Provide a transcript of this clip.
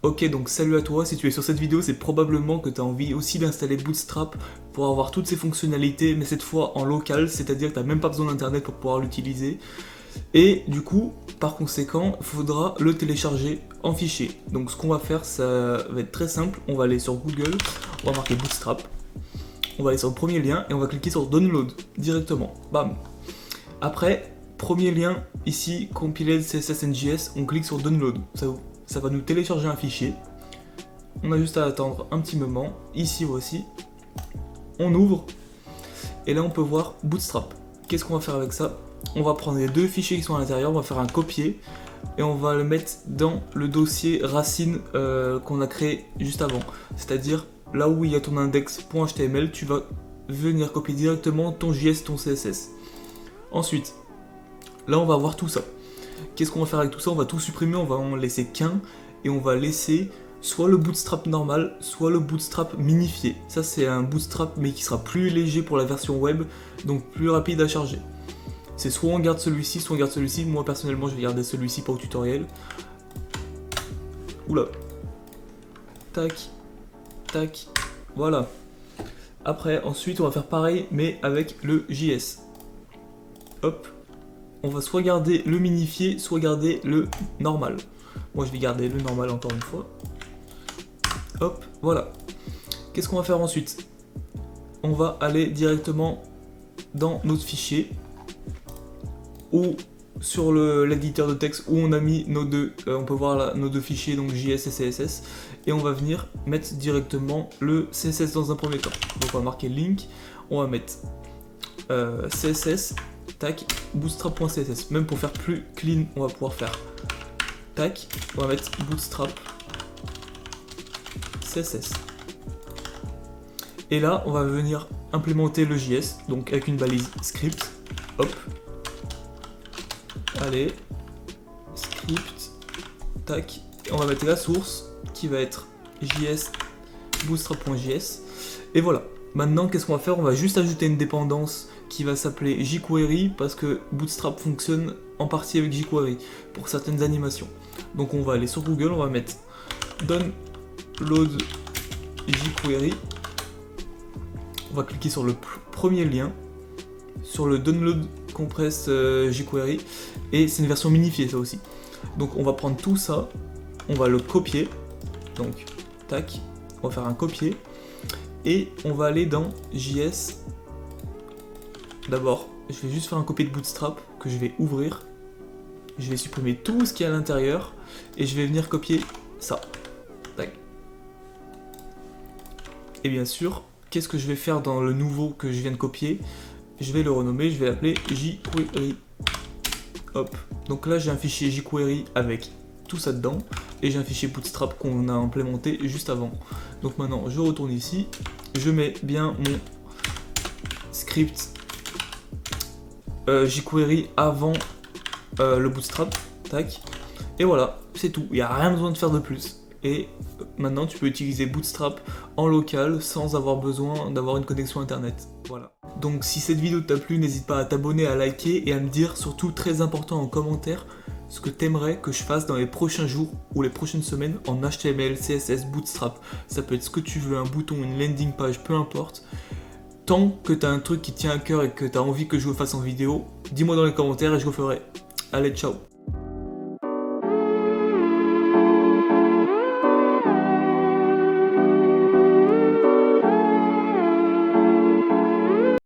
Ok, donc salut à toi, si tu es sur cette vidéo, c'est probablement que tu as envie aussi d'installer Bootstrap pour avoir toutes ses fonctionnalités, mais cette fois en local, c'est-à-dire que tu n'as même pas besoin d'internet pour pouvoir l'utiliser. Et du coup, par conséquent, il faudra le télécharger en fichier. Donc ce qu'on va faire, ça va être très simple, on va aller sur Google, on va marquer Bootstrap, on va aller sur le premier lien et on va cliquer sur Download directement, bam. Après, premier lien ici, Compiled CSS and JS, on clique sur Download, ça va nous télécharger un fichier. On a juste à attendre un petit moment. Ici voici. On ouvre. Et là on peut voir Bootstrap. Qu'est-ce qu'on va faire avec ça? On va prendre les deux fichiers qui sont à l'intérieur, on va faire un copier. Et on va le mettre dans le dossier racine qu'on a créé juste avant. C'est-à-dire là où il y a ton index.html, tu vas venir copier directement ton JS, ton CSS. Ensuite, là on va voir tout ça. Qu'est-ce qu'on va faire avec tout ça? On va tout supprimer, on va en laisser qu'un et on va laisser soit le bootstrap normal, soit le bootstrap minifié. Ça c'est un bootstrap mais qui sera plus léger pour la version web, donc plus rapide à charger. C'est soit on garde celui-ci, soit on garde celui-ci. Moi personnellement je vais garder celui-ci pour le tutoriel. Oula. Tac, tac, voilà. Après, ensuite on va faire pareil mais avec le JS. Hop. On va soit garder le minifié, soit garder le normal. Moi je vais garder le normal encore une fois. Hop, voilà. Qu'est-ce qu'on va faire ensuite? On va aller directement dans notre fichier ou sur l'éditeur de texte où on a mis nos deux, on peut voir là, nos deux fichiers, donc JS et CSS, et on va venir mettre directement le CSS dans un premier temps. Donc on va marquer link, on va mettre CSS, tac, bootstrap.css. Même pour faire plus clean, on va pouvoir faire tac, on va mettre bootstrap CSS. Et là, on va venir implémenter le JS, donc avec une balise script. Hop. Allez, script, tac. Et on va mettre la source qui va être JS bootstrap.js. Et voilà. Maintenant, qu'est-ce qu'on va faire? On va juste ajouter une dépendance qui va s'appeler jQuery parce que Bootstrap fonctionne en partie avec jQuery pour certaines animations. Donc on va aller sur Google, on va mettre download jQuery. On va cliquer sur le premier lien, sur le download compress jQuery, et c'est une version minifiée ça aussi. Donc on va prendre tout ça, on va le copier, donc tac, on va faire un copier. Et on va aller dans JS. D'abord, je vais juste faire un copier de Bootstrap que je vais ouvrir. Je vais supprimer tout ce qui est à l'intérieur et je vais venir copier ça. Tac. Et bien sûr, qu'est-ce que je vais faire dans le nouveau que je viens de copier? Je vais le renommer, je vais l'appeler jQuery. Hop. Donc là, j'ai un fichier jQuery avec tout ça dedans. Et j'ai un fichier Bootstrap qu'on a implémenté juste avant. Donc maintenant je retourne ici, je mets bien mon script jQuery avant le Bootstrap, tac, et voilà, c'est tout, il n'y a rien besoin de faire de plus. Et maintenant tu peux utiliser Bootstrap en local sans avoir besoin d'avoir une connexion internet. Voilà. Donc si cette vidéo t'a plu, n'hésite pas à t'abonner, à liker et à me dire, surtout très important en commentaire, ce que t'aimerais que je fasse dans les prochains jours ou les prochaines semaines en HTML, CSS, Bootstrap. Ça peut être ce que tu veux, un bouton, une landing page, peu importe. Tant que t'as un truc qui tient à cœur et que t'as envie que je le fasse en vidéo, dis-moi dans les commentaires et je le ferai. Allez, ciao!